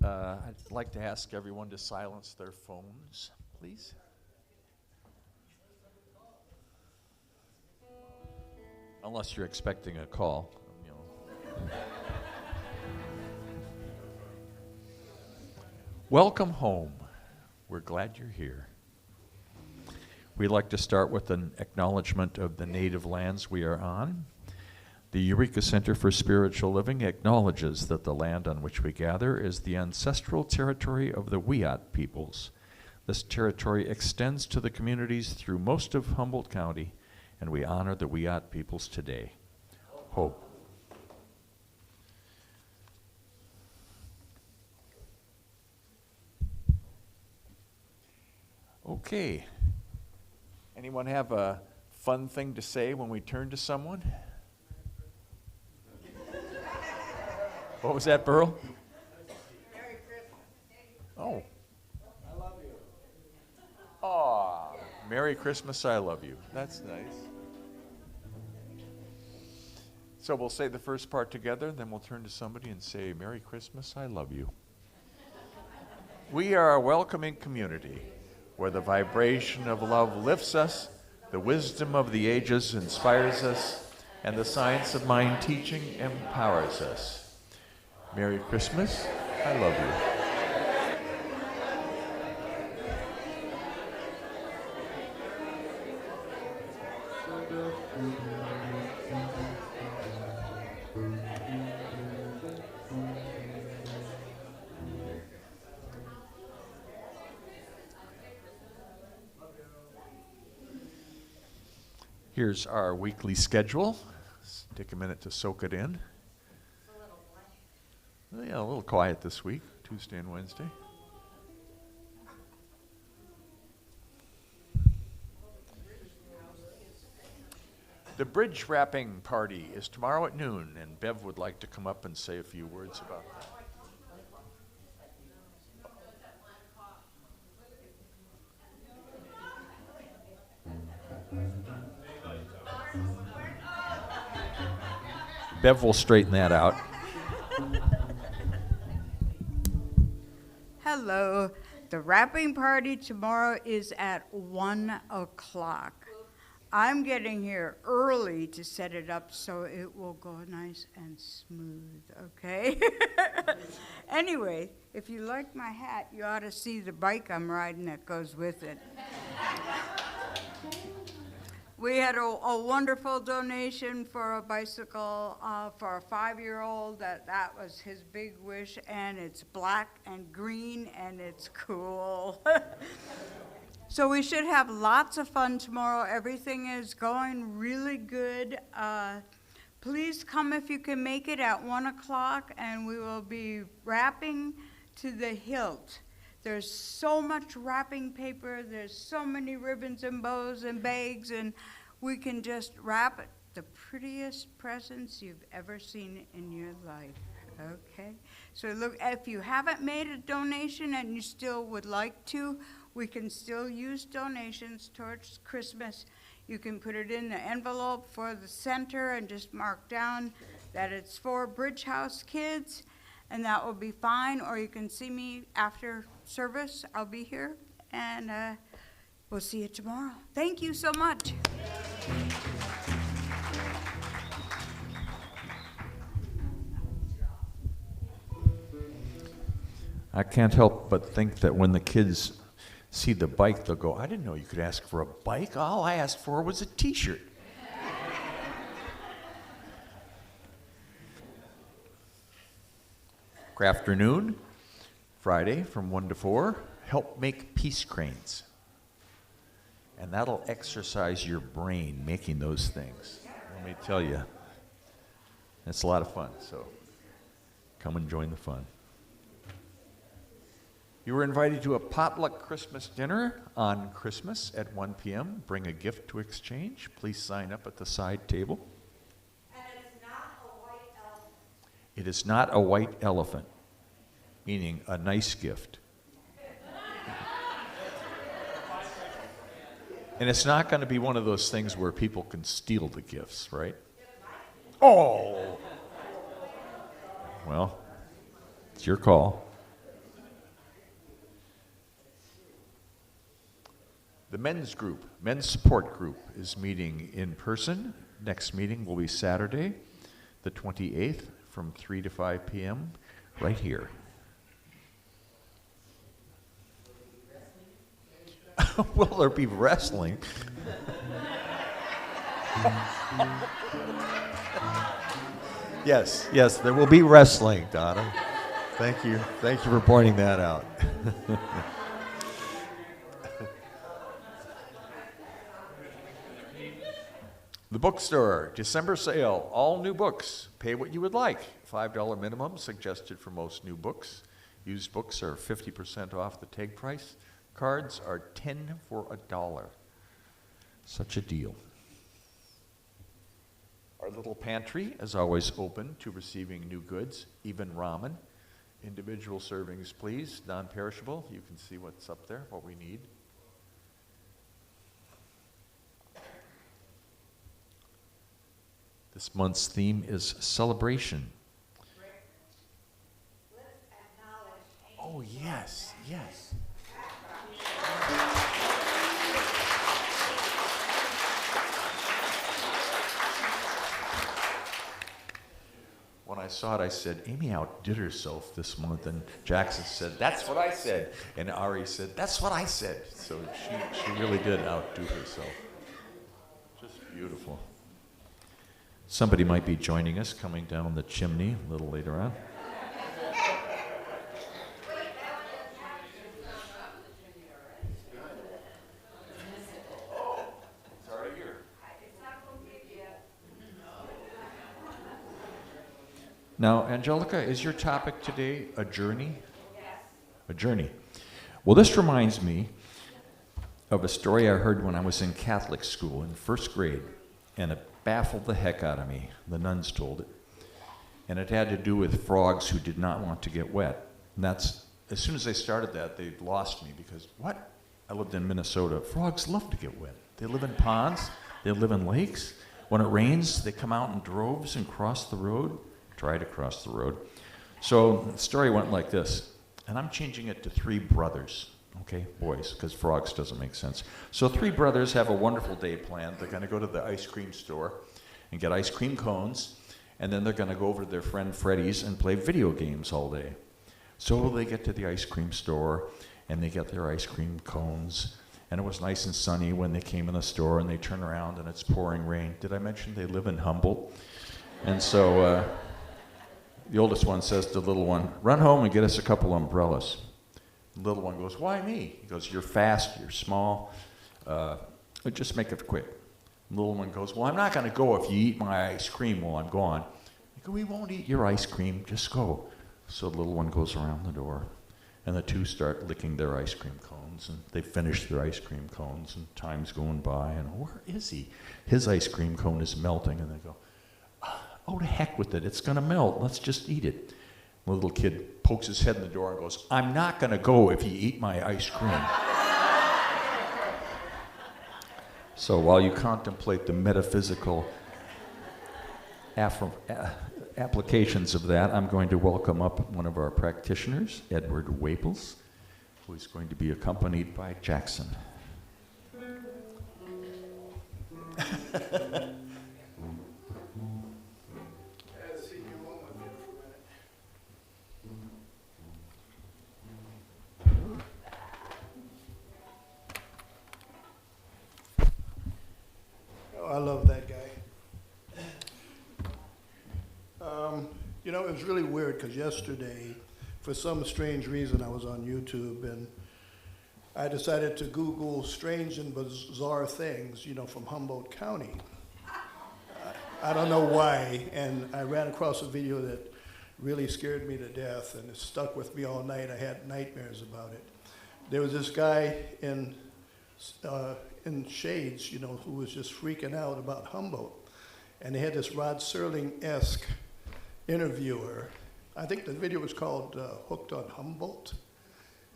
I'd like to ask everyone to silence their phones, please. Unless you're expecting a call, you know. Welcome home. We're glad you're here. We'd like to start with an acknowledgement of the native lands we are on. The Eureka Center for Spiritual Living acknowledges that the land on which we gather is the ancestral territory of the Wiyot peoples. This territory extends to the communities through most of Humboldt County, and we honor the Wiyot peoples today. Hope. Okay. Anyone have a fun thing to say when we turn to someone? What was that, Burl? Merry Christmas. Oh. I love you. Aw, Merry Christmas, I love you. That's nice. So we'll say the first part together, then we'll turn to somebody and say, Merry Christmas, I love you. We are a welcoming community where the vibration of love lifts us, the wisdom of the ages inspires us, and the science of mind teaching empowers us. Merry Christmas, I love you. Here's our weekly schedule. Let's take a minute to soak it in. Yeah, a little quiet this week, Tuesday and Wednesday. The bridge wrapping party is tomorrow at noon, and Bev would like to come up and say a few words about that. Bev will straighten that out. Hello. The wrapping party tomorrow is at 1 o'clock. I'm getting here early to set it up so it will go nice and smooth, okay? Anyway, if you like my hat, you ought to see the bike I'm riding that goes with it. We had a wonderful donation for a bicycle for a 5-year-old. That was his big wish, and it's black and green, and it's cool. So we should have lots of fun tomorrow. Everything is going really good. Please come if you can make it at 1 o'clock, and we will be wrapping to the hilt. There's so much wrapping paper, there's so many ribbons and bows and bags, and we can just wrap the prettiest presents you've ever seen in your life, okay? So look, if you haven't made a donation and you still would like to, we can still use donations towards Christmas. You can put it in the envelope for the center and just mark down that it's for Bridge House kids, and that will be fine. Or you can see me after service. I'll be here, and we'll see you tomorrow. Thank you so much. I can't help but think that when the kids see the bike, they'll go, I didn't know you could ask for a bike. All I asked for was a t-shirt. Afternoon, Friday from 1 to 4, help make peace cranes. And that'll exercise your brain making those things. Let me tell you, it's a lot of fun, so come and join the fun. You were invited to a potluck Christmas dinner on Christmas at 1 p.m. Bring a gift to exchange. Please sign up at the side table. And it's not a white elephant. It is not a white elephant, meaning a nice gift. And it's not going to be one of those things where people can steal the gifts, right? Oh! Well, it's your call. The men's group, men's support group, is meeting in person. Next meeting will be Saturday, the 28th, from 3 to 5 p.m. right here. Will there be wrestling? Yes, there will be wrestling, Donna. Thank you for pointing that out. The bookstore, December sale, all new books. Pay what you would like. $5 minimum suggested for most new books. Used books are 50% off the tag price. Cards are 10 for $1. Such a deal. Our little pantry is always open to receiving new goods, even ramen. Individual servings, please, non-perishable. You can see what's up there, what we need. This month's theme is celebration. Oh, yes. When I saw it, I said, Amy outdid herself this month. And Jackson said, that's what I said. And Ari said, that's what I said. So she really did outdo herself. Just beautiful. Somebody might be joining us coming down the chimney a little later on. It's already here. Now, Angelica, is your topic today a journey? Yes. A journey. Well, this reminds me of a story I heard when I was in Catholic school in first grade, and it baffled the heck out of me. The nuns told it. And it had to do with frogs who did not want to get wet. And that's, as soon as they started that, they lost me because, what? I lived in Minnesota. Frogs love to get wet. They live in ponds. They live in lakes. When it rains, they come out in droves and cross the road, try to cross the road. So the story went like this, and I'm changing it to 3 brothers. Okay, boys, because frogs doesn't make sense. So 3 brothers have a wonderful day planned. They're going to go to the ice cream store and get ice cream cones, and then they're going to go over to their friend Freddie's and play video games all day. So they get to the ice cream store, and they get their ice cream cones, and it was nice and sunny when they came in the store, and they turn around, and it's pouring rain. Did I mention they live in Humboldt? And so the oldest one says to the little one, run home and get us a couple umbrellas. The little one goes, why me? He goes, you're fast, you're small, just make it quick. The little one goes, well, I'm not going to go if you eat my ice cream while I'm gone. I go, we won't eat your ice cream, just go. So the little one goes around the door, and the 2 start licking their ice cream cones, and they finish their ice cream cones, and time's going by, and where is he? His ice cream cone is melting, and they go, oh, to heck with it, it's going to melt, let's just eat it. The little kid pokes his head in the door and goes, I'm not going to go if you eat my ice cream. So while you contemplate the metaphysical applications of that, I'm going to welcome up one of our practitioners, Edward Waples, who is going to be accompanied by Jackson. I love that guy. It was really weird because yesterday, for some strange reason, I was on YouTube and I decided to Google strange and bizarre things, from Humboldt County. I don't know why, and I ran across a video that really scared me to death, and it stuck with me all night. I had nightmares about it. There was this guy in Shades, who was just freaking out about Humboldt. And they had this Rod Serling-esque interviewer. I think the video was called Hooked on Humboldt.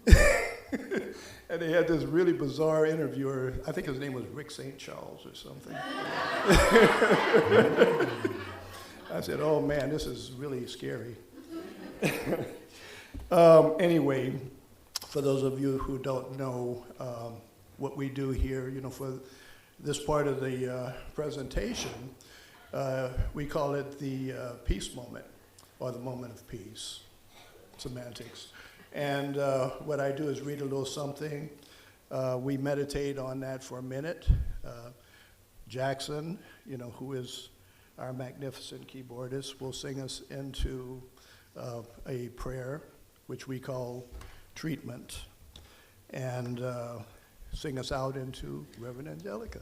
And they had this really bizarre interviewer. I think his name was Rick St. Charles or something. I said, oh man, this is really scary. Anyway, for those of you who don't know, what we do here, for this part of the presentation, we call it the peace moment, or the moment of peace, semantics. And what I do is read a little something. We meditate on that for a minute. Jackson, who is our magnificent keyboardist, will sing us into a prayer, which we call treatment, and sing us out into Reverend Angelica.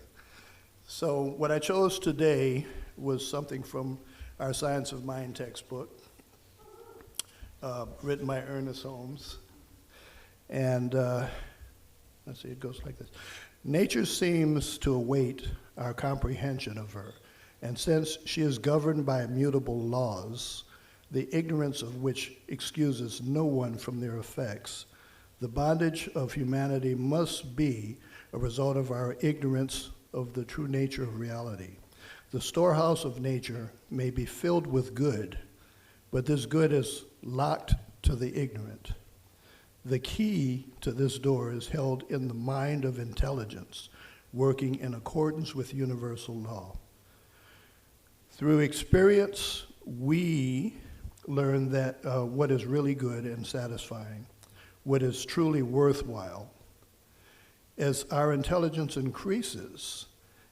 So what I chose today was something from our Science of Mind textbook, written by Ernest Holmes. And let's see, it goes like this. Nature seems to await our comprehension of her, and since she is governed by immutable laws, the ignorance of which excuses no one from their effects, the bondage of humanity must be a result of our ignorance of the true nature of reality. The storehouse of nature may be filled with good, but this good is locked to the ignorant. The key to this door is held in the mind of intelligence, working in accordance with universal law. Through experience, we learn that what is really good and satisfying, what is truly worthwhile. As our intelligence increases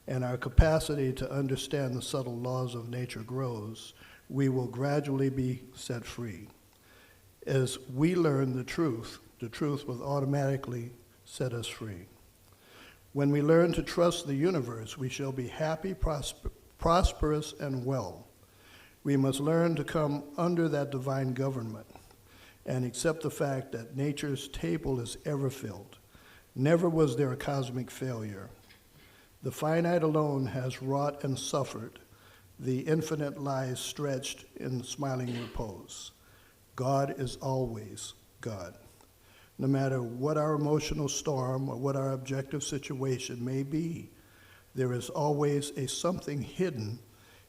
and our capacity to understand the subtle laws of nature grows, we will gradually be set free. As we learn the truth will automatically set us free. When we learn to trust the universe, we shall be happy, prosperous, and well. We must learn to come under that divine government and accept the fact that nature's table is ever filled. Never was there a cosmic failure. The finite alone has wrought and suffered. The infinite lies stretched in smiling repose. God is always God. No matter what our emotional storm or what our objective situation may be, there is always a something hidden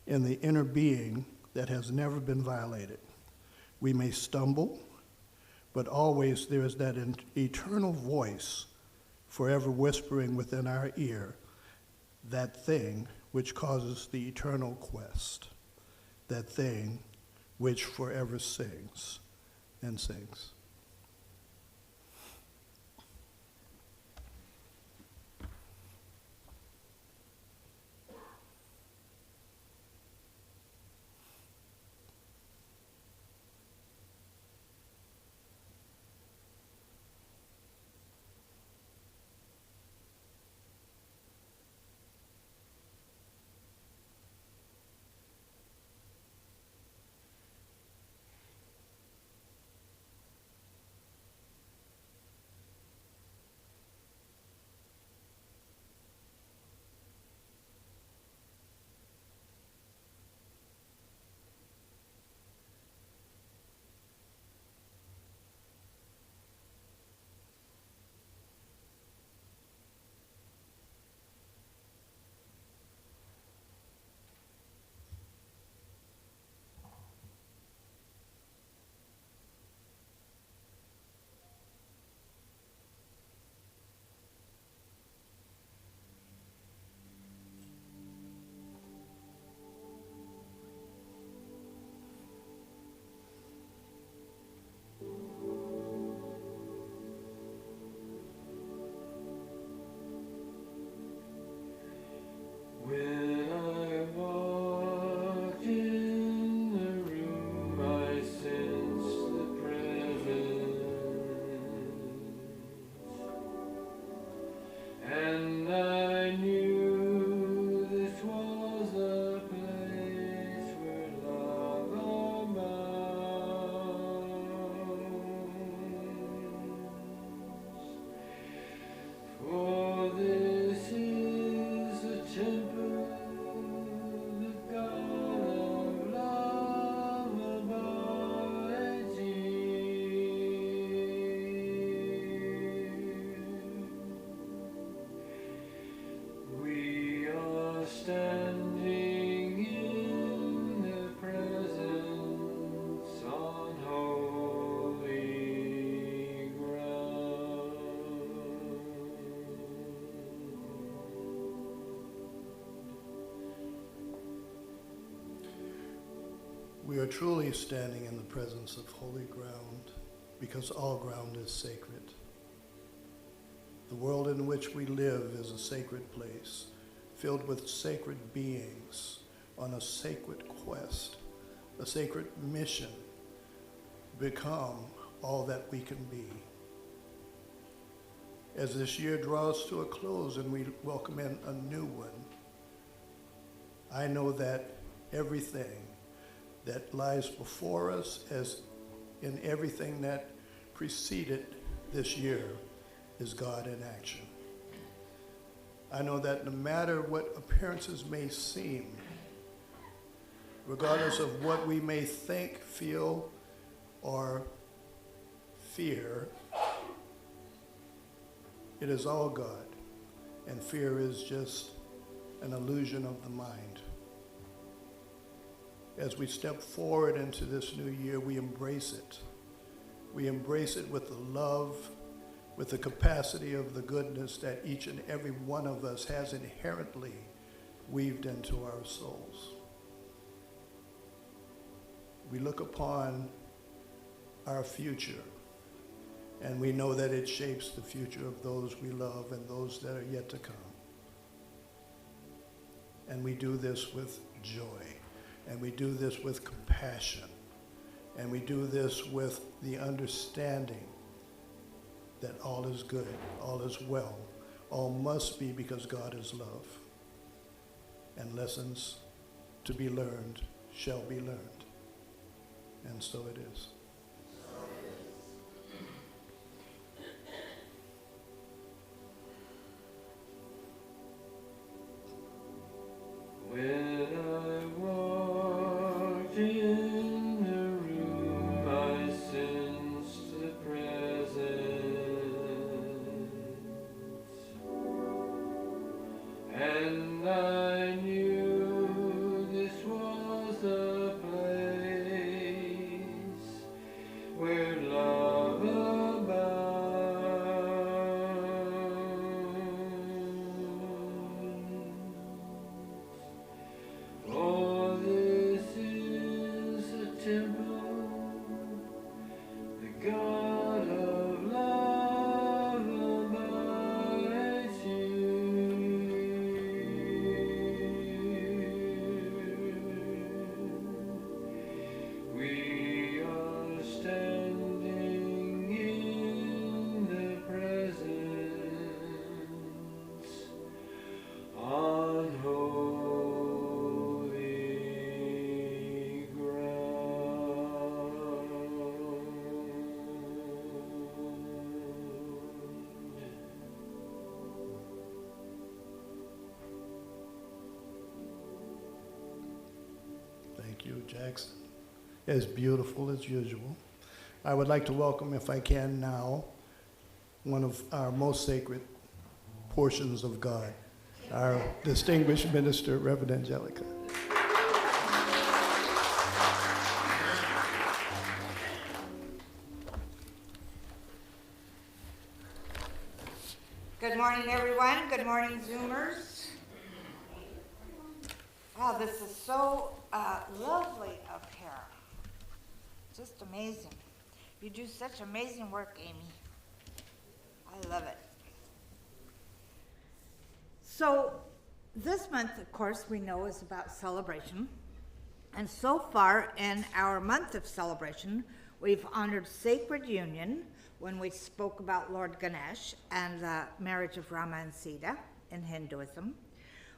in the inner being that has never been violated. We may stumble, but always there is that eternal voice forever whispering within our ear, that thing which causes the eternal quest, that thing which forever sings and sings. are truly standing in the presence of holy ground, because all ground is sacred. The world in which we live is a sacred place, filled with sacred beings on a sacred quest, a sacred mission, become all that we can be. As this year draws to a close and we welcome in a new one, I know that everything that lies before us, as in everything that preceded this year, is God in action. I know that no matter what appearances may seem, regardless of what we may think, feel, or fear, it is all God, and fear is just an illusion of the mind. As we step forward into this new year, we embrace it. We embrace it with the love, with the capacity of the goodness that each and every one of us has inherently weaved into our souls. We look upon our future, and we know that it shapes the future of those we love and those that are yet to come. And we do this with joy, and we do this with compassion, and we do this with the understanding that all is good, all is well, all must be because God is love. And lessons to be learned shall be learned. And so it is. When I walked in the room, I sensed the presence, and I knew this was a place where love abounds. Oh, this is a temple, the God of love abides here. We are standing in the presence on holy ground. Thank you, Jackson. As beautiful as usual. I would like to welcome, if I can now, one of our most sacred portions of God, our distinguished minister, Reverend Angelica. Good morning, everyone. Good morning, Zoomers. Wow, this is so lovely up here. Just amazing. You do such amazing work, Amy. I love it. So, this month, of course, we know is about celebration. And so far in our month of celebration, we've honored sacred union when we spoke about Lord Ganesh and the marriage of Rama and Sita in Hinduism.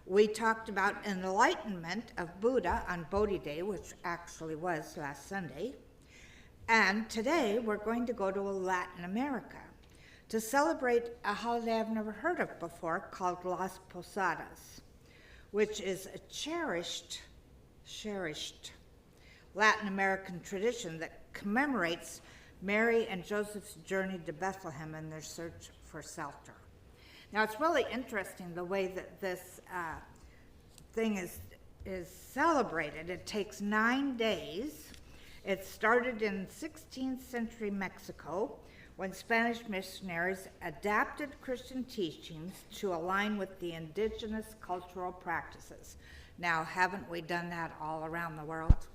We talked about enlightenment of Buddha on Bodhi Day, which actually was last Sunday. And today we're going to go to Latin America to celebrate a holiday I've never heard of before called Las Posadas, which is a cherished Latin American tradition that commemorates Mary and Joseph's journey to Bethlehem and their search for shelter. Now, it's really interesting the way that this thing is celebrated. It takes 9 days. It started in 16th century Mexico when Spanish missionaries adapted Christian teachings to align with the indigenous cultural practices. Now, haven't we done that all around the world?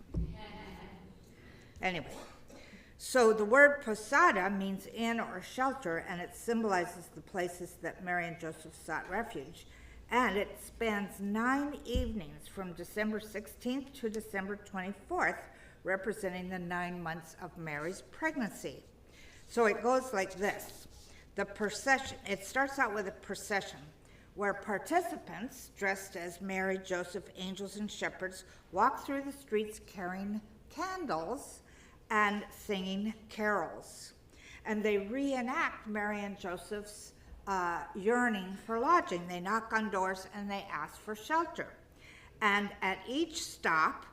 Anyway, so the word posada means inn or shelter, and it symbolizes the places that Mary and Joseph sought refuge. And it spans 9 evenings from December 16th to December 24th, representing the 9 months of Mary's pregnancy. So it goes like this. The procession, it starts out with a procession where participants dressed as Mary, Joseph, angels, and shepherds walk through the streets carrying candles and singing carols. And they reenact Mary and Joseph's yearning for lodging. They knock on doors and they ask for shelter. And at each stop,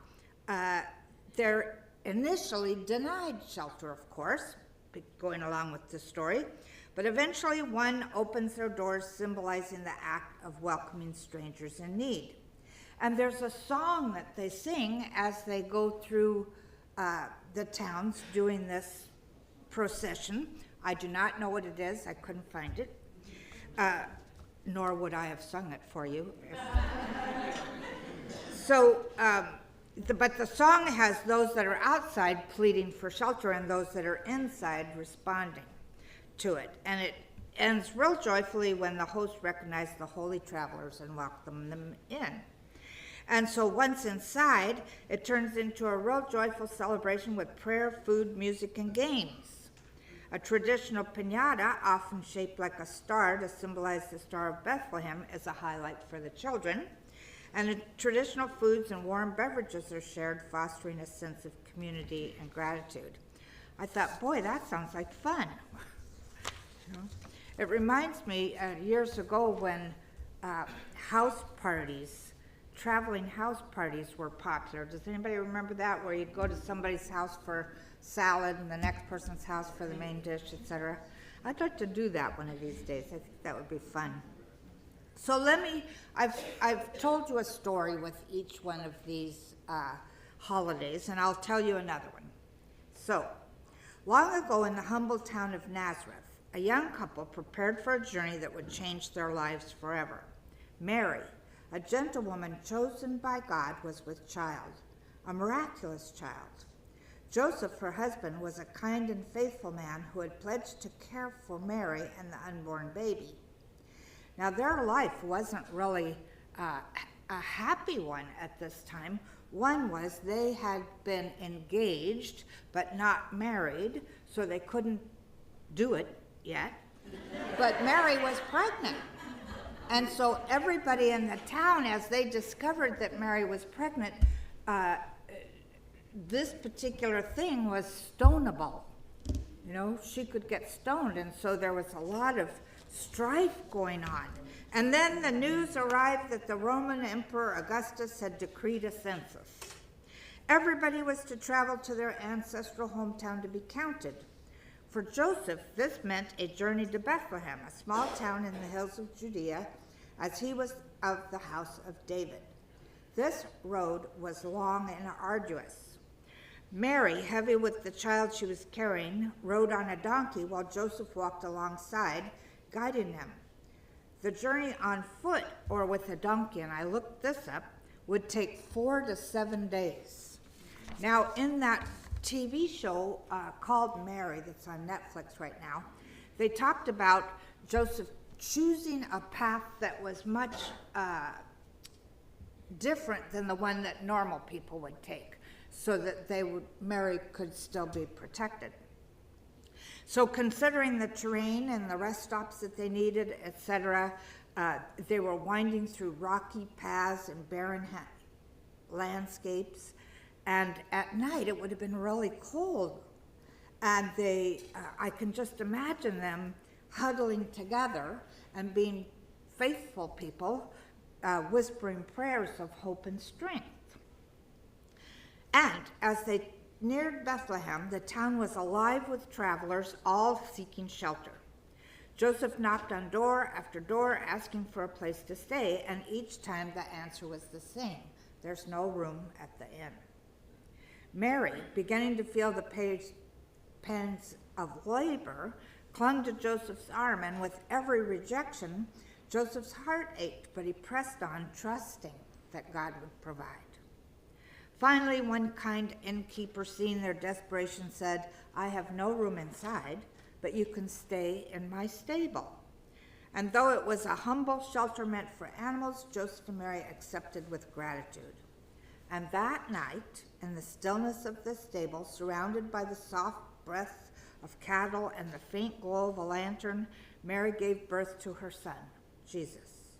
they're initially denied shelter, of course, going along with the story, but eventually one opens their doors, symbolizing the act of welcoming strangers in need. And there's a song that they sing as they go through the towns doing this procession. I do not know what it is. I couldn't find it. Nor would I have sung it for you. But the song has those that are outside pleading for shelter and those that are inside responding to it. And it ends real joyfully when the host recognizes the holy travelers and welcome them in. And so once inside, it turns into a real joyful celebration with prayer, food, music, and games. A traditional piñata, often shaped like a star to symbolize the Star of Bethlehem, is a highlight for the children. And the traditional foods and warm beverages are shared, fostering a sense of community and gratitude. I thought, boy, that sounds like fun. You know? It reminds me years ago when traveling house parties were popular. Does anybody remember that, where you'd go to somebody's house for salad and the next person's house for the main dish, etc.? I'd like to do that one of these days. I think that would be fun. So I've told you a story with each one of these holidays, and I'll tell you another one. So, long ago in the humble town of Nazareth, a young couple prepared for a journey that would change their lives forever. Mary, a gentlewoman chosen by God, was with child, a miraculous child. Joseph, her husband, was a kind and faithful man who had pledged to care for Mary and the unborn baby. Now, their life wasn't really a happy one at this time. One was they had been engaged but not married, so they couldn't do it yet. But Mary was pregnant. And so everybody in the town, as they discovered that Mary was pregnant, this particular thing was stonable. You know, she could get stoned, and so there was a lot of strife going on. And then the news arrived that the Roman Emperor Augustus had decreed a census. Everybody was to travel to their ancestral hometown to be counted. For Joseph, this meant a journey to Bethlehem, a small town in the hills of Judea, as he was of the house of David. This road was long and arduous. Mary, heavy with the child she was carrying, rode on a donkey while Joseph walked alongside, guiding them. The journey on foot or with a donkey, and I looked this up, would take 4 to 7 days. Now, in that TV show called Mary that's on Netflix right now, they talked about Joseph choosing a path that was much different than the one that normal people would take, so that Mary could still be protected. So considering the terrain and the rest stops that they needed, etc., they were winding through rocky paths and barren landscapes. And at night, it would have been really cold. And I can just imagine them huddling together and being faithful people, whispering prayers of hope and strength. And as they neared Bethlehem, the town was alive with travelers, all seeking shelter. Joseph knocked on door after door, asking for a place to stay, and each time the answer was the same: there's no room at the inn. Mary, beginning to feel the pangs of labor, clung to Joseph's arm, and with every rejection, Joseph's heart ached, but he pressed on, trusting that God would provide. Finally, one kind innkeeper, seeing their desperation, said, "I have no room inside, but you can stay in my stable." And though it was a humble shelter meant for animals, Joseph and Mary accepted with gratitude. And that night, in the stillness of the stable, surrounded by the soft breath of cattle and the faint glow of a lantern, Mary gave birth to her son, Jesus.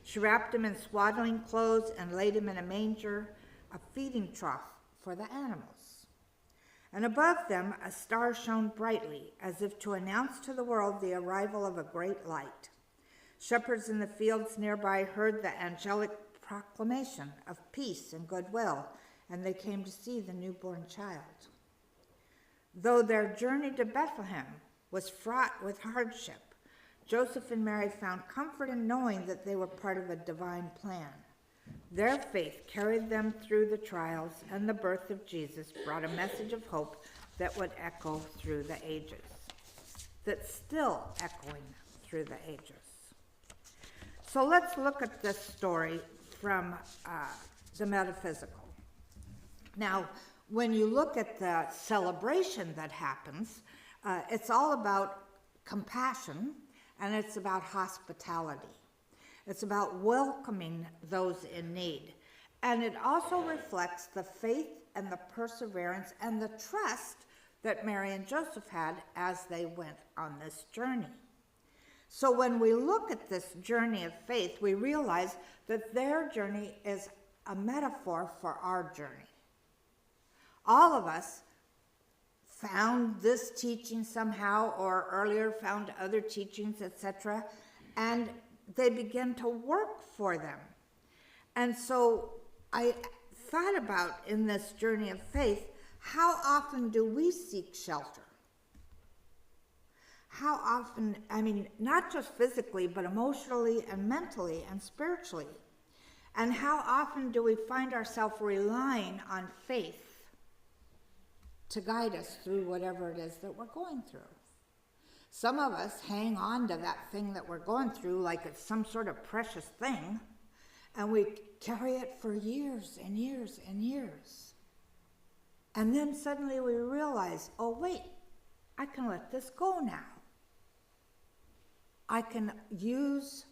She wrapped him in swaddling clothes and laid him in a manger, a feeding trough for the animals. And above them a star shone brightly, as if to announce to the world the arrival of a great light. Shepherds in the fields nearby heard the angelic proclamation of peace and goodwill, and they came to see the newborn child. Though their journey to Bethlehem was fraught with hardship, Joseph and Mary found comfort in knowing that they were part of a divine plan. Their faith carried them through the trials, and the birth of Jesus brought a message of hope that would echo through the ages, that's still echoing through the ages. So let's look at this story from the metaphysical. Now, when you look at the celebration that happens, it's all about compassion, and it's about hospitality. It's about welcoming those in need. And it also reflects the faith and the perseverance and the trust that Mary and Joseph had as they went on this journey. So when we look at this journey of faith, we realize that their journey is a metaphor for our journey. All of us found this teaching somehow, or earlier found other teachings, etc., and they begin to work for them. And so I thought about, in this journey of faith, how often do we seek shelter? How often, I mean, not just physically, but emotionally and mentally and spiritually. And how often do we find ourselves relying on faith to guide us through whatever it is that we're going through? Some of us hang on to that thing that we're going through like it's some sort of precious thing, and we carry it for years and years and years. And then suddenly we realize, oh wait, I can let this go now. I can use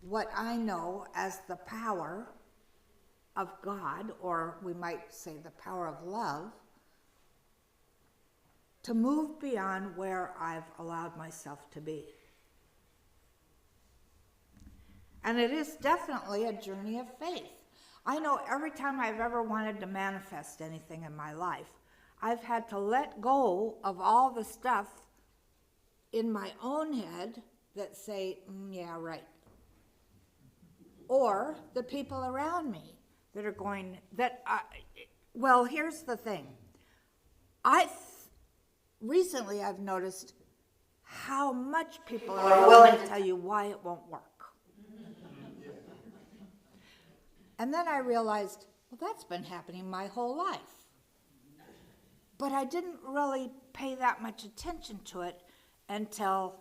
what I know as the power of God, or we might say the power of love, to move beyond where I've allowed myself to be. And it is definitely a journey of faith. I know every time I've ever wanted to manifest anything in my life, I've had to let go of all the stuff in my own head that say, yeah, right. Or the people around me that are going, well, here's the thing. Recently I've noticed how much people are willing to tell you why it won't work. And then I realized, well, that's been happening my whole life. But I didn't really pay that much attention to it until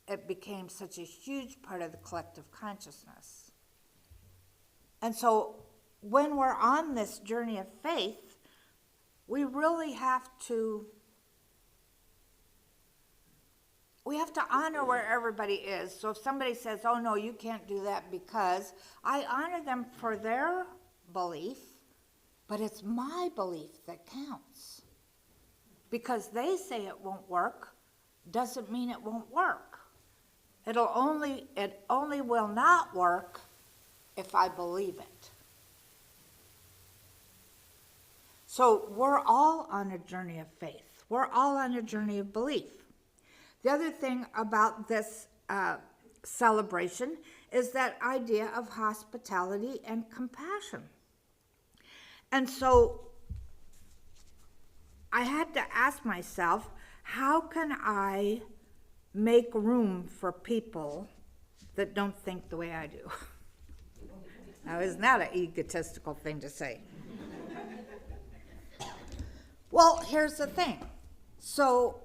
it became such a huge part of the collective consciousness. And so when we're on this journey of faith, we really have to honor where everybody is. So if somebody says, oh no, you can't do that because, I honor them for their belief, but it's my belief that counts. Because they say it won't work, doesn't mean it won't work. It only will not work if I believe it. So we're all on a journey of faith. We're all on a journey of belief. The other thing about this celebration is that idea of hospitality and compassion. And so I had to ask myself, how can I make room for people that don't think the way I do? Now, isn't that an egotistical thing to say? Well, here's the thing. So,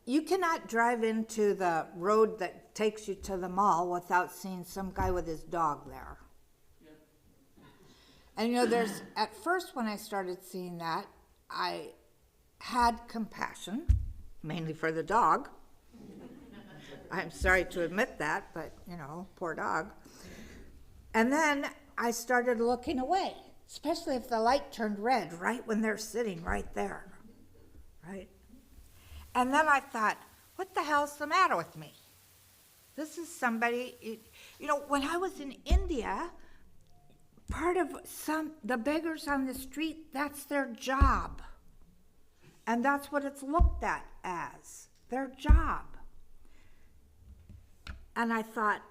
you cannot drive into the road that takes you to the mall without seeing some guy with his dog there. And at first when I started seeing that, I had compassion, mainly for the dog. I'm sorry to admit that, but poor dog. And then I started looking away, especially if the light turned red right when they're sitting right there, right? And then I thought, what the hell's the matter with me? This is somebody, when I was in India, part of the beggars on the street, that's their job. And that's what it's looked at as, their job. And I thought,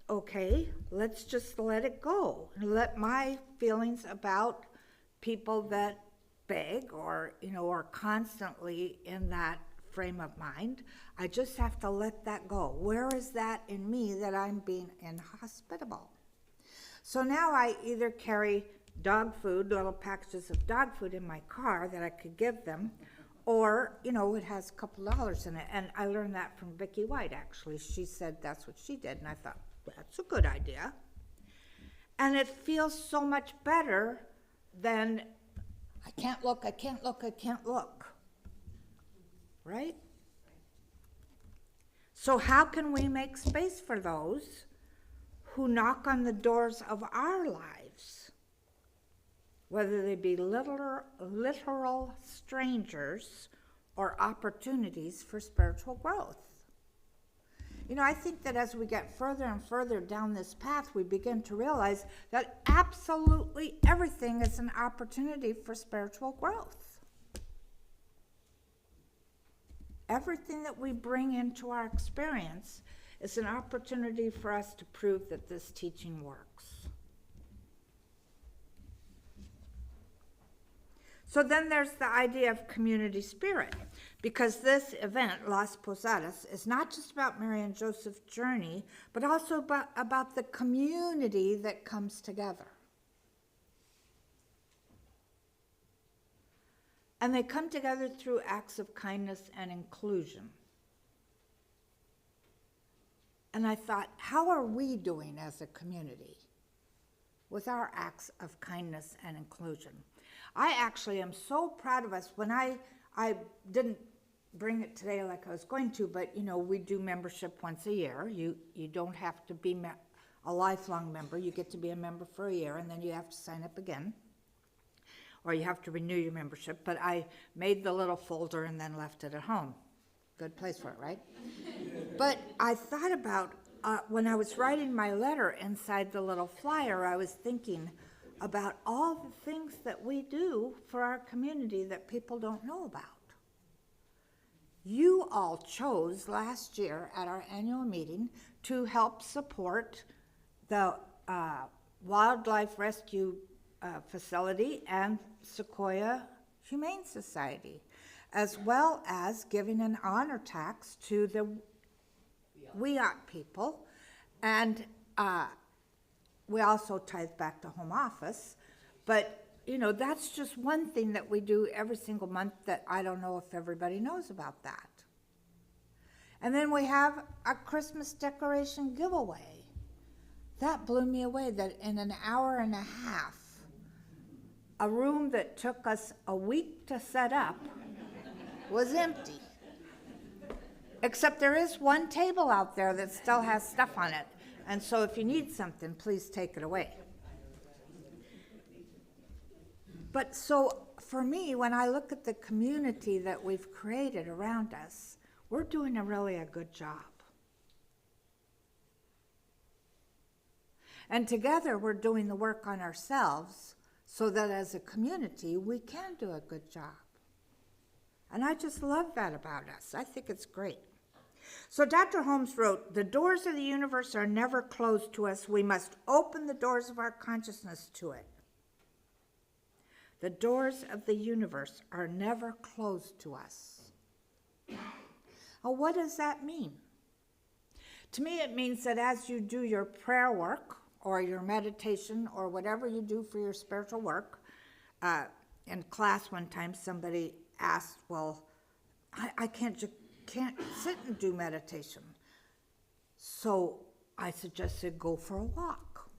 okay, let's just let it go. Let my feelings about people that beg or are constantly in that frame of mind, I just have to let that go. Where is that in me that I'm being inhospitable? So now I either carry dog food, little packages of dog food in my car that I could give them, or, it has a couple dollars in it. And I learned that from Vicki White, actually. She said that's what she did, and I thought, that's a good idea. And it feels so much better than, I can't look, I can't look, I can't look. Right? So how can we make space for those who knock on the doors of our lives, whether they be literal strangers or opportunities for spiritual growth? I think that as we get further and further down this path, we begin to realize that absolutely everything is an opportunity for spiritual growth. Everything that we bring into our experience is an opportunity for us to prove that this teaching works. So then there's the idea of community spirit, because this event, Las Posadas, is not just about Mary and Joseph's journey, but also about the community that comes together. And they come together through acts of kindness and inclusion. And I thought, how are we doing as a community with our acts of kindness and inclusion? I actually am so proud of us. When I didn't bring it today like I was going to, but we do membership once a year. You don't have to be a lifelong member. You get to be a member for a year, and then you have to sign up again. Or you have to renew your membership, but I made the little folder and then left it at home. Good place for it, right? But I thought about, when I was writing my letter inside the little flyer, I was thinking about all the things that we do for our community that people don't know about. You all chose last year at our annual meeting to help support the Wildlife Rescue Facility and Sequoia Humane Society, as well as giving an honor tax to the Wiyot people, and we also tithe back to home office. But that's just one thing that we do every single month that I don't know if everybody knows about that. And then we have a Christmas decoration giveaway. That blew me away, that in an hour and a half, a room that took us a week to set up was empty. Except there is one table out there that still has stuff on it. And so if you need something, please take it away. But so for me, when I look at the community that we've created around us, we're doing really a good job. And together we're doing the work on ourselves so that as a community, we can do a good job. And I just love that about us. I think it's great. So Dr. Holmes wrote, "The doors of the universe are never closed to us. We must open the doors of our consciousness to it." The doors of the universe are never closed to us. Well, what does that mean? To me, it means that as you do your prayer work or your meditation or whatever you do for your spiritual work, in class one time somebody asked, well, I can't sit and do meditation. So I suggested go for a walk.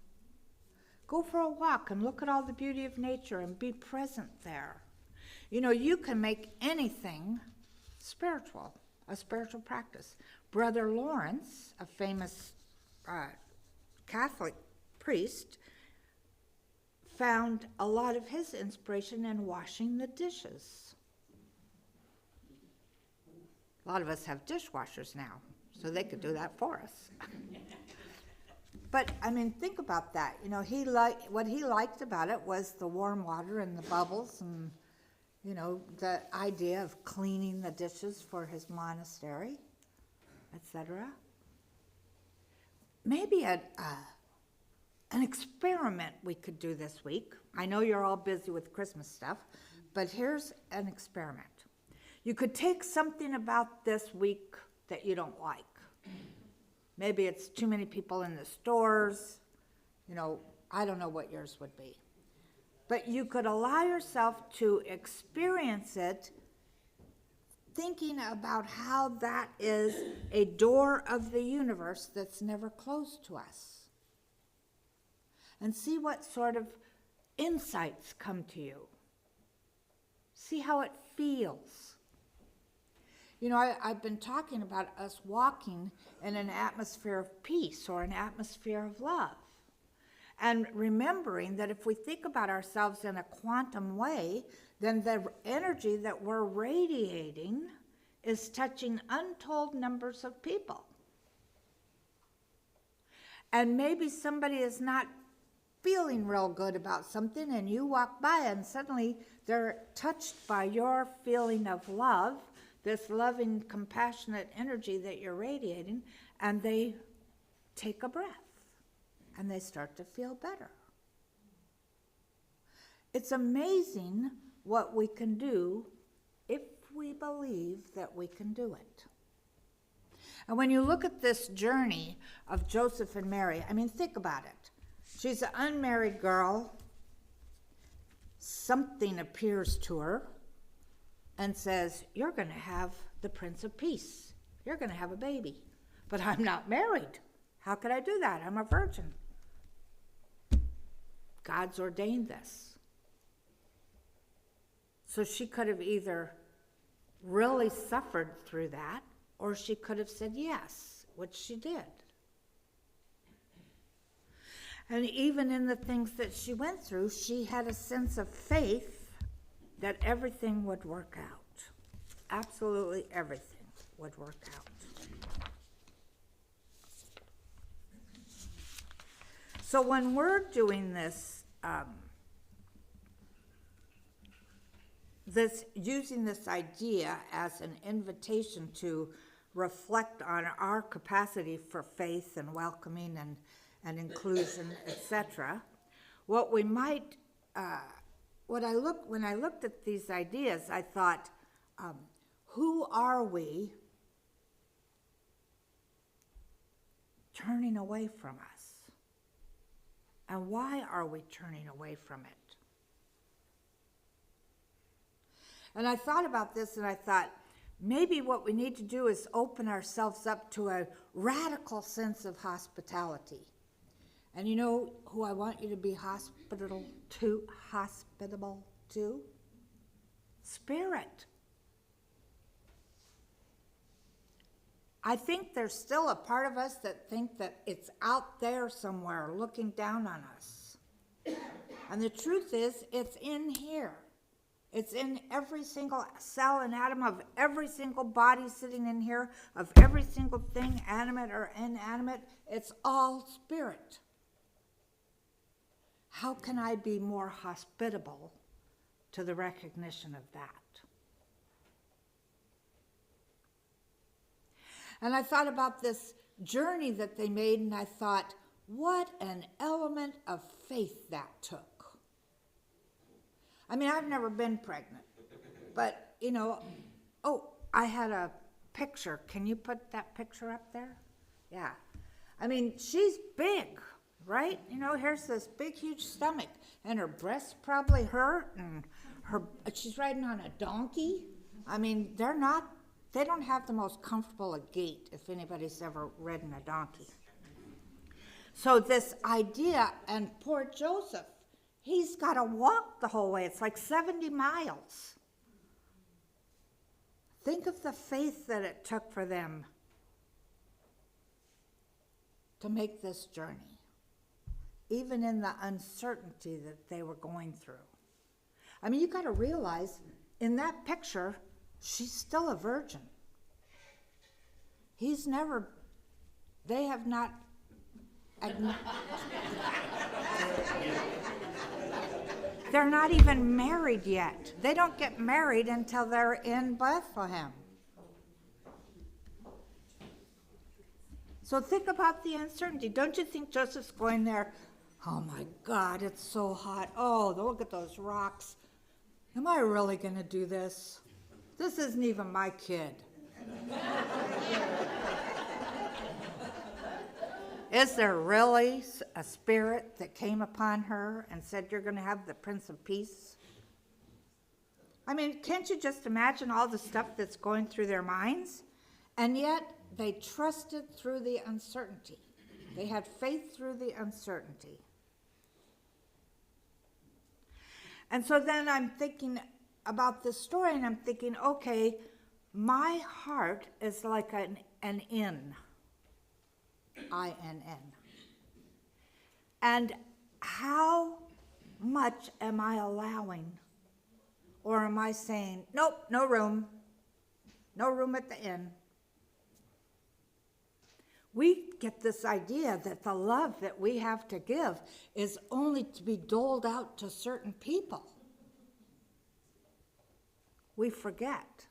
Go for a walk and look at all the beauty of nature and be present there. You know, you can make anything spiritual, a spiritual practice. Brother Lawrence, a famous Catholic priest, found a lot of his inspiration in washing the dishes. A lot of us have dishwashers now, so they could do that for us. But, I mean, think about that. You know, what he liked about it was the warm water and the bubbles and, you know, the idea of cleaning the dishes for his monastery, etc. Maybe an experiment we could do this week. I know you're all busy with Christmas stuff, but here's an experiment. You could take something about this week that you don't like. Maybe it's too many people in the stores. You know, I don't know what yours would be. But you could allow yourself to experience it, thinking about how that is a door of the universe that's never closed to us. And see what sort of insights come to you. See how it feels. You know, I've been talking about us walking in an atmosphere of peace or an atmosphere of love. And remembering that if we think about ourselves in a quantum way, then the energy that we're radiating is touching untold numbers of people. And maybe somebody is not feeling real good about something and you walk by and suddenly they're touched by your feeling of love, this loving, compassionate energy that you're radiating, and they take a breath and they start to feel better. It's amazing what we can do if we believe that we can do it. And when you look at this journey of Joseph and Mary, I mean, think about it. She's an unmarried girl. Something appears to her and says, you're going to have the Prince of Peace. You're going to have a baby. But I'm not married. How could I do that? I'm a virgin. God's ordained this. So she could have either really suffered through that, or she could have said yes, which she did. And even in the things that she went through, she had a sense of faith that everything would work out. Absolutely everything would work out. So when we're doing this, using this idea as an invitation to reflect on our capacity for faith and welcoming and inclusion, etc., what we might when I looked at these ideas, I thought, who are we turning away from us? And why are we turning away from it? And I thought about this and I thought, maybe what we need to do is open ourselves up to a radical sense of hospitality. And you know who I want you to be hospitable to? Spirit. I think there's still a part of us that think that it's out there somewhere looking down on us. And the truth is, it's in here. It's in every single cell and atom of every single body sitting in here, of every single thing, animate or inanimate. It's all spirit. How can I be more hospitable to the recognition of that? And I thought about this journey that they made, and I thought, what an element of faith that took. I mean, I've never been pregnant, but, you know, I had a picture. Can you put that picture up there? Yeah. I mean, she's big, right? You know, here's this big, huge stomach, and her breasts probably hurt, and she's riding on a donkey. I mean, they don't have the most comfortable gait, if anybody's ever ridden a donkey. So this idea, and poor Joseph, he's got to walk the whole way. It's like 70 miles. Think of the faith that it took for them to make this journey, even in the uncertainty that they were going through. I mean, you got to realize, in that picture, she's still a virgin. They have not, they're not even married yet. They don't get married until they're in Bethlehem. So think about the uncertainty. Don't you think Joseph's going there, oh my God, it's so hot. Oh, look at those rocks. Am I really going to do this? This isn't even my kid. Is there really a spirit that came upon her and said, you're going to have the Prince of Peace? I mean, can't you just imagine all the stuff that's going through their minds? And yet, they trusted through the uncertainty. They had faith through the uncertainty. And so then I'm thinking about this story, and I'm thinking, okay, my heart is like an inn. I-N-N. And how much am I allowing? Or am I saying, nope, no room. No room at the inn. We get this idea that the love that we have to give is only to be doled out to certain people. We forget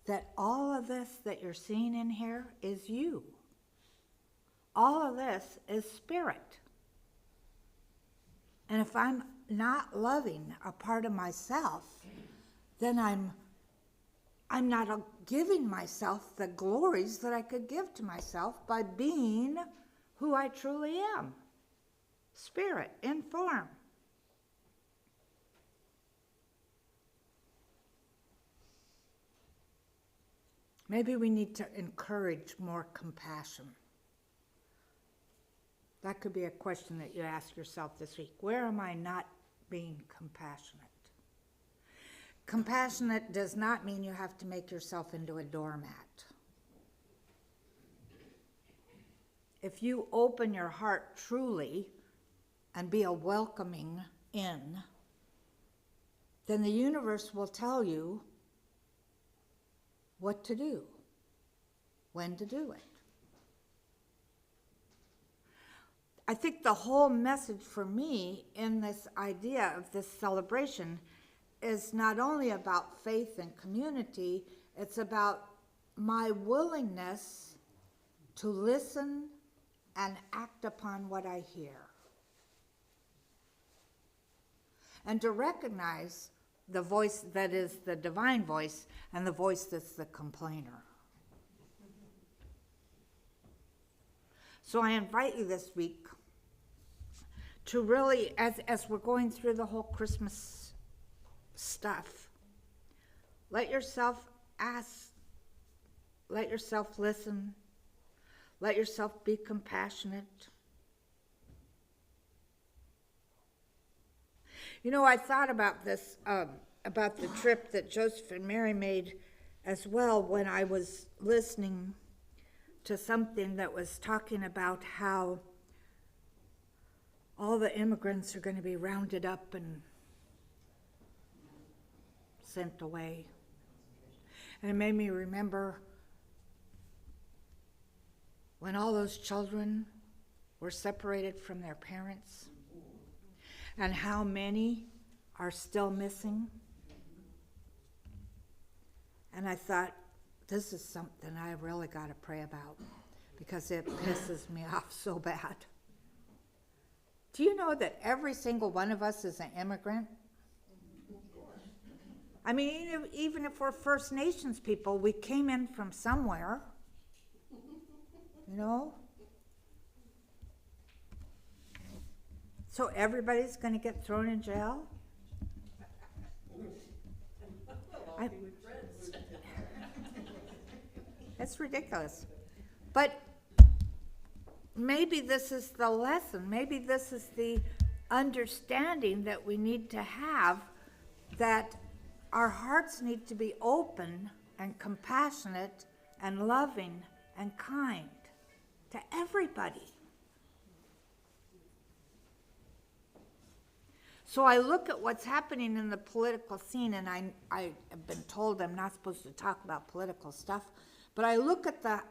that all of this that you're seeing in here is you. All of this is spirit. And if I'm not loving a part of myself, then I'm not giving myself the glories that I could give to myself by being who I truly am. Spirit in form. Maybe we need to encourage more compassion. That could be a question that you ask yourself this week. Where am I not being compassionate? Compassionate does not mean you have to make yourself into a doormat. If you open your heart truly and be a welcoming in, then the universe will tell you what to do, when to do it. I think the whole message for me in this idea of this celebration is not only about faith and community, it's about my willingness to listen and act upon what I hear. And to recognize the voice that is the divine voice and the voice that's the complainer. So I invite you this week to really, as we're going through the whole Christmas stuff, let yourself ask, let yourself listen, let yourself be compassionate. You know, I thought about this, about the trip that Joseph and Mary made as well when I was listening to something that was talking about how all the immigrants are going to be rounded up and sent away. And it made me remember when all those children were separated from their parents and how many are still missing. And I thought, this is something I really got to pray about because it pisses me off so bad. Do you know that every single one of us is an immigrant? I mean, even if we're First Nations people, we came in from somewhere, you know? So everybody's going to get thrown in jail? That's ridiculous. But maybe this is the lesson. Maybe this is the understanding that we need to have, that our hearts need to be open and compassionate and loving and kind to everybody. So I look at what's happening in the political scene, and I have been told I'm not supposed to talk about political stuff, but I look at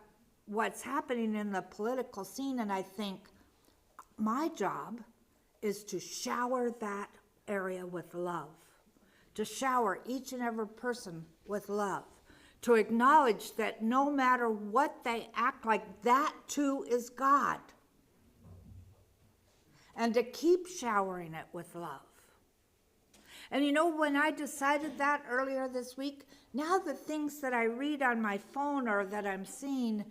what's happening in the political scene, and I think my job is to shower that area with love, to shower each and every person with love, to acknowledge that no matter what they act like, that too is God, and to keep showering it with love. And you know, when I decided that earlier this week, now the things that I read on my phone or that I'm seeing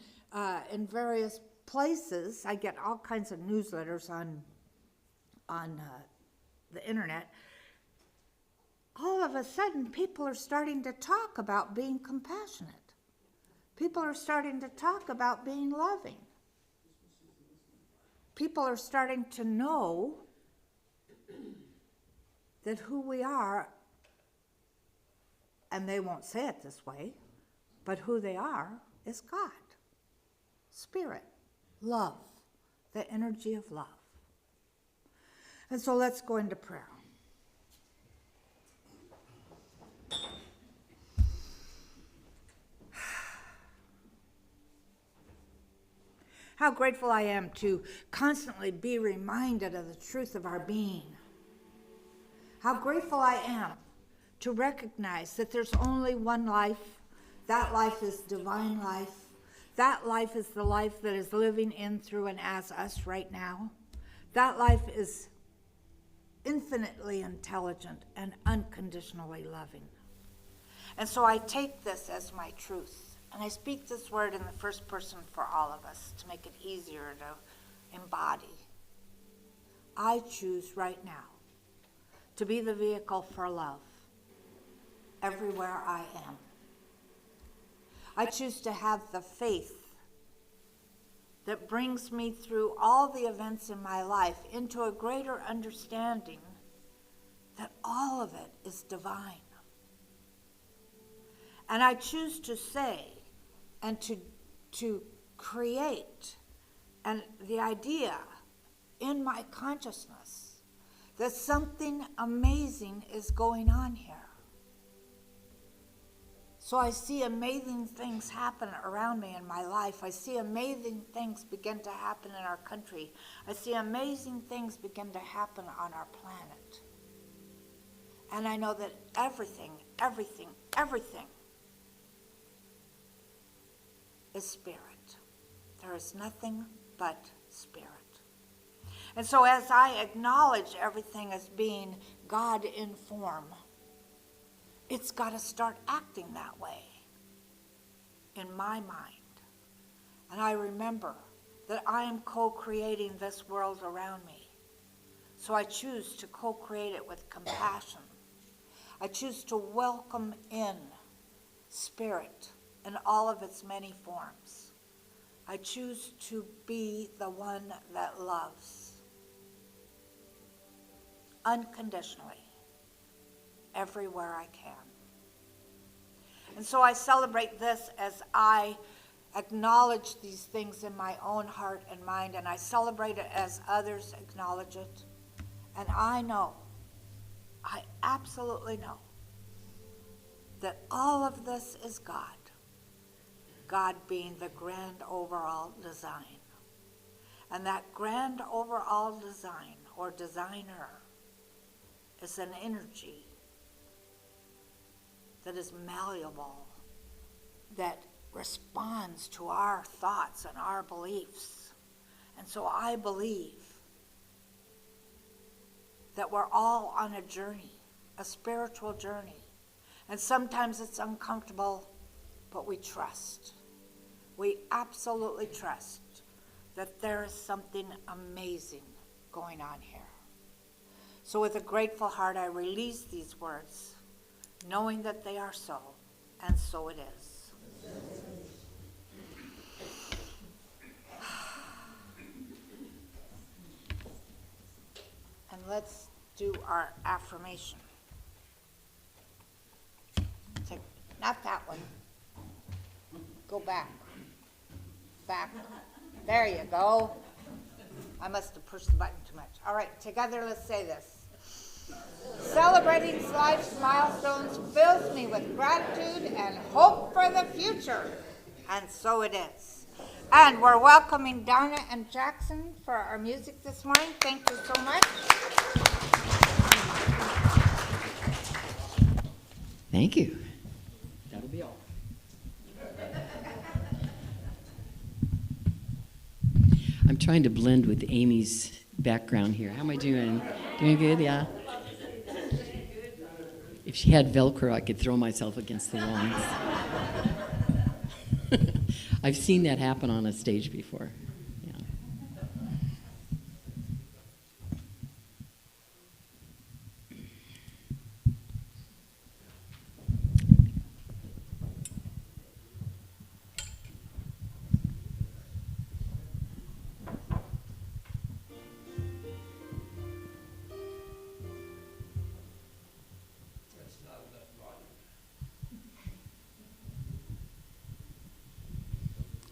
in various places, I get all kinds of newsletters on the internet. All of a sudden, people are starting to talk about being compassionate. People are starting to talk about being loving. People are starting to know that who we are, and they won't say it this way, but who they are is God, Spirit, love, the energy of love. And so let's go into prayer. How grateful I am to constantly be reminded of the truth of our being. How grateful I am to recognize that there's only one life. That life is divine life. That life is the life that is living in, through, and as us right now. That life is infinitely intelligent and unconditionally loving. And so I take this as my truth, and I speak this word in the first person for all of us to make it easier to embody. I choose right now to be the vehicle for love everywhere I am. I choose to have the faith that brings me through all the events in my life into a greater understanding that all of it is divine. And I choose to say and to create and the idea in my consciousness that something amazing is going on here. So I see amazing things happen around me in my life. I see amazing things begin to happen in our country. I see amazing things begin to happen on our planet. And I know that everything is spirit. There is nothing but spirit. And so as I acknowledge everything as being God in form, it's got to start acting that way in my mind. And I remember that I am co-creating this world around me. So I choose to co-create it with compassion. I choose to welcome in spirit in all of its many forms. I choose to be the one that loves unconditionally everywhere I can. And so I celebrate this as I acknowledge these things in my own heart and mind, and I celebrate it as others acknowledge it. And I know, I absolutely know, that all of this is God. God being the grand overall design. And that grand overall design, or designer, is an energy that is malleable, that responds to our thoughts and our beliefs. And so I believe that we're all on a journey, a spiritual journey. And sometimes it's uncomfortable, but we trust. We absolutely trust that there is something amazing going on here. So with a grateful heart, I release these words, knowing that they are so, and so it is. let's do our affirmation. Not that one. Go back. Back. There you go. I must have pushed the button too much. All right, together let's say this. Celebrating life's milestones fills me with gratitude and hope for the future. And so it is. And we're welcoming Donna and Jackson for our music this morning. Thank you so much. Thank you. That'll be all. I'm trying to blend with Amy's background here. How am I doing? Doing good, yeah? If she had Velcro, I could throw myself against the wall. I've seen that happen on a stage before. Yeah.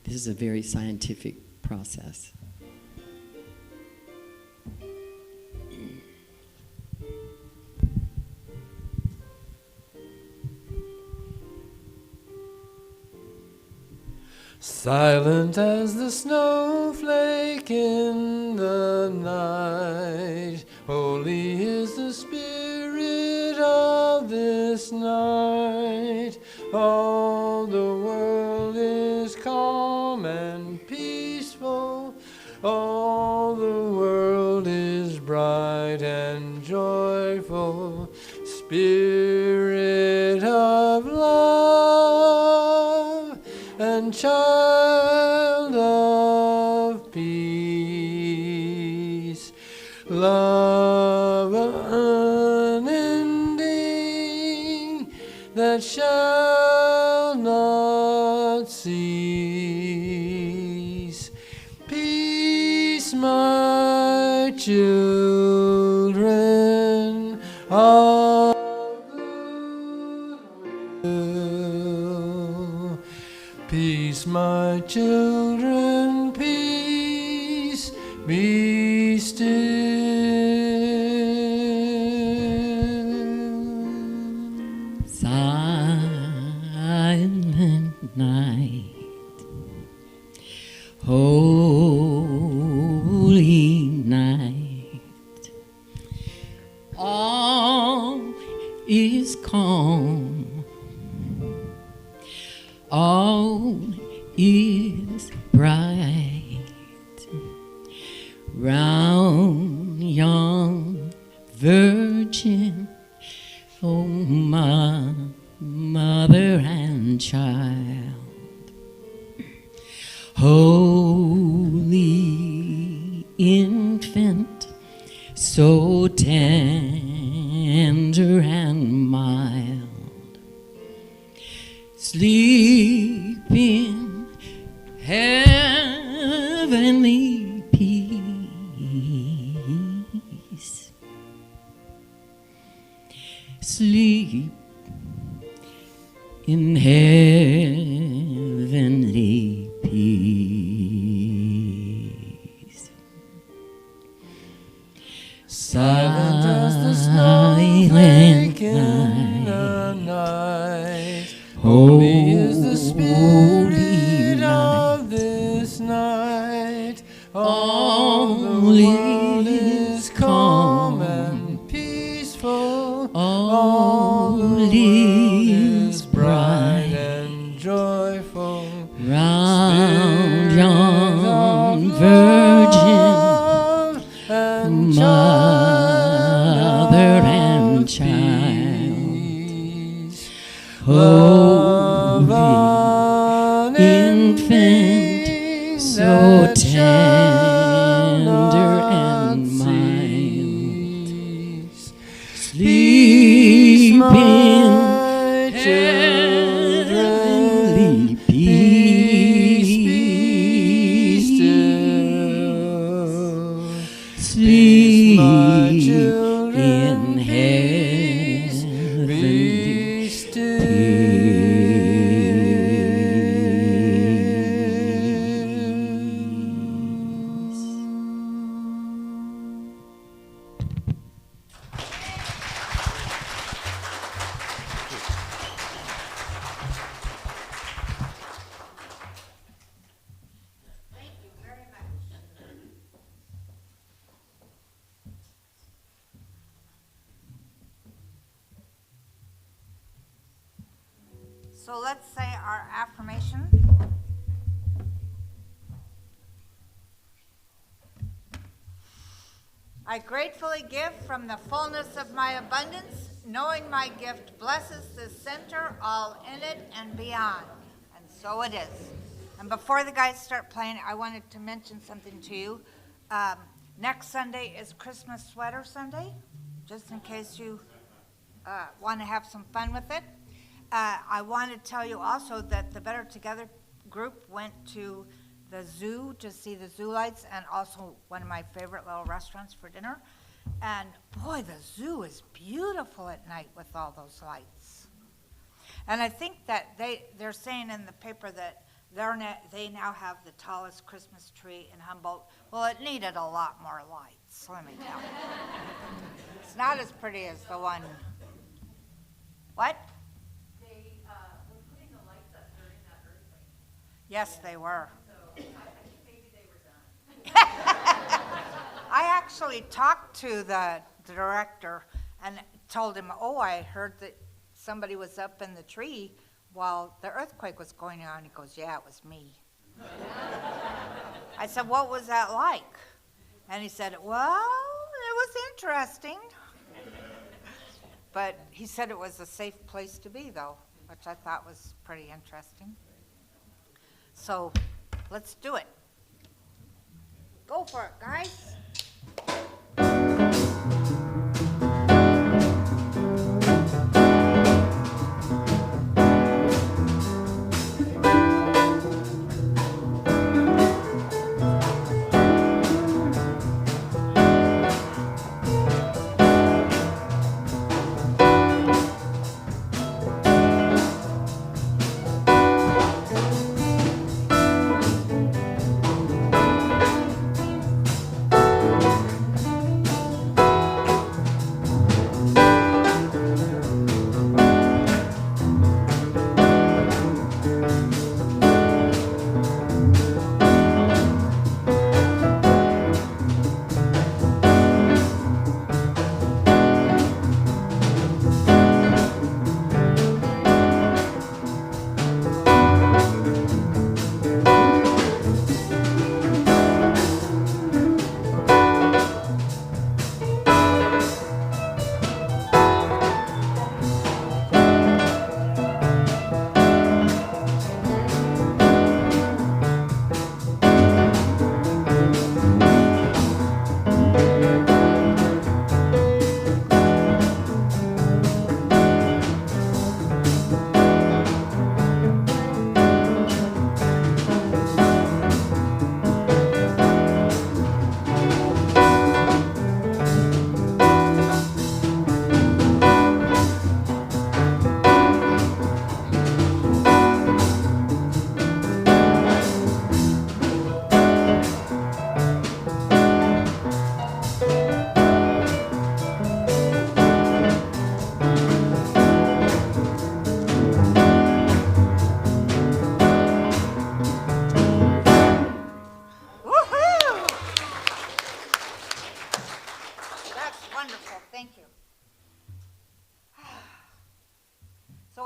This is a very scientific process. Silent as the snowflake in the night, holy is the spirit of this night. All the world is calm and peaceful, all the world is bright and joyful. Spirit of love and child of peace, love unending that shall not cease. Peace, my children of goodwill. Peace, my children, peace, be still. Silent night, holy night, all is calm, all is bright, round young virgin, oh my mother and child, holy infant, so tender and mild, sleep in heavenly peace, sleep in heavenly peace. Silent as the snowflake in the night, holy is the spirit of this night. All the world is calm and peaceful, all is bright and joyful. Round young virgin, mother and child, holy infant, so tender and mild, sleep in heavenly peace, be still. Sleep So let's say our affirmation. I gratefully give from the fullness of my abundance, knowing my gift blesses this center, all in it and beyond. And so it is. And before the guys start playing, I wanted to mention something to you. Next Sunday is Christmas Sweater Sunday, just in case you want to have some fun with it. I want to tell you also that the Better Together group went to the zoo to see the zoo lights, and also one of my favorite little restaurants for dinner. And boy, the zoo is beautiful at night with all those lights. And I think that they're saying in the paper that they now have the tallest Christmas tree in Humboldt. Well, it needed a lot more lights, let me tell you. It's not as pretty as the one. What? They were putting the lights up during that earthquake. Yes, they were. So I think maybe they were done. I actually talked to the director and told him, I heard that somebody was up in the tree while the earthquake was going on. He goes, yeah, it was me. I said, what was that like? And he said, well, it was interesting. But he said it was a safe place to be, though, which I thought was pretty interesting. So let's do it. Go for it, guys.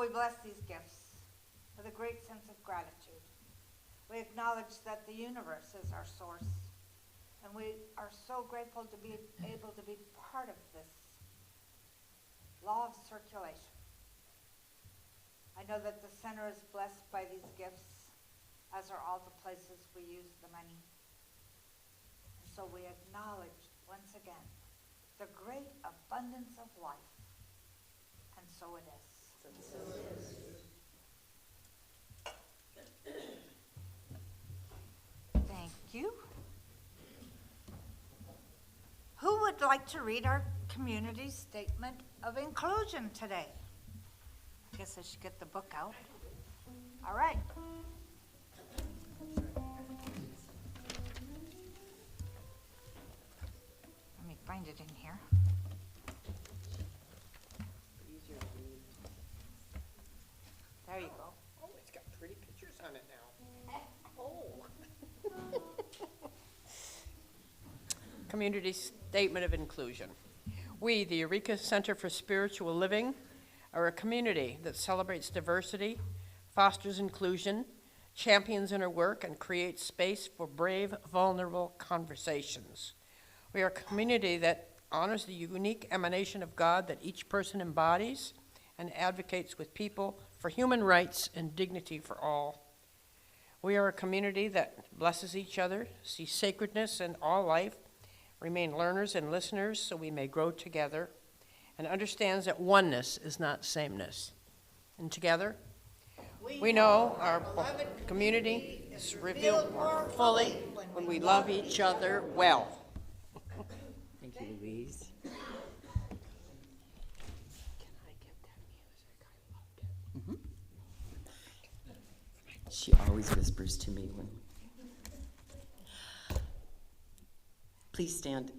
We bless these gifts with a great sense of gratitude. We acknowledge that the universe is our source, and we are so grateful to be able to be part of this law of circulation. I know that the center is blessed by these gifts, as are all the places we use the money. And so we acknowledge once again the great abundance of life, and so it is. Thank you. Who would like to read our community statement of inclusion today? I guess I should get the book out. All right. Let me find it in here. There you go. Oh, it's got pretty pictures on it now. Oh. Community Statement of Inclusion. We, the Eureka Center for Spiritual Living, are a community that celebrates diversity, fosters inclusion, champions inner work, and creates space for brave, vulnerable conversations. We are a community that honors the unique emanation of God that each person embodies and advocates with people for human rights and dignity for all. We are a community that blesses each other, sees sacredness in all life, remain learners and listeners so we may grow together, and understands that oneness is not sameness. And together, we know our community is revealed more fully when we love each other well. Thank you, Louise. She always whispers to me when. Please stand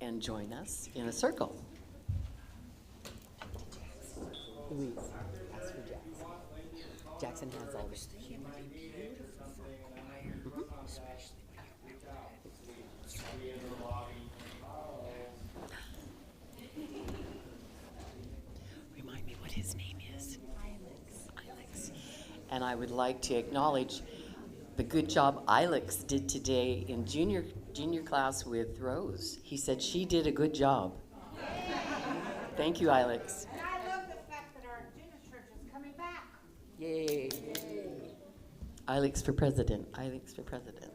and join us in a circle. Louise, ask for Jackson. Jackson has all this beautiful choir. Remind me what his name is. Ilex. And I would like to acknowledge the good job Ilex did today in junior class with Rose. He said she did a good job. Thank you, Ilex. And I love the fact that our junior church is coming back. Yay. Ilex for president. Ilex for president.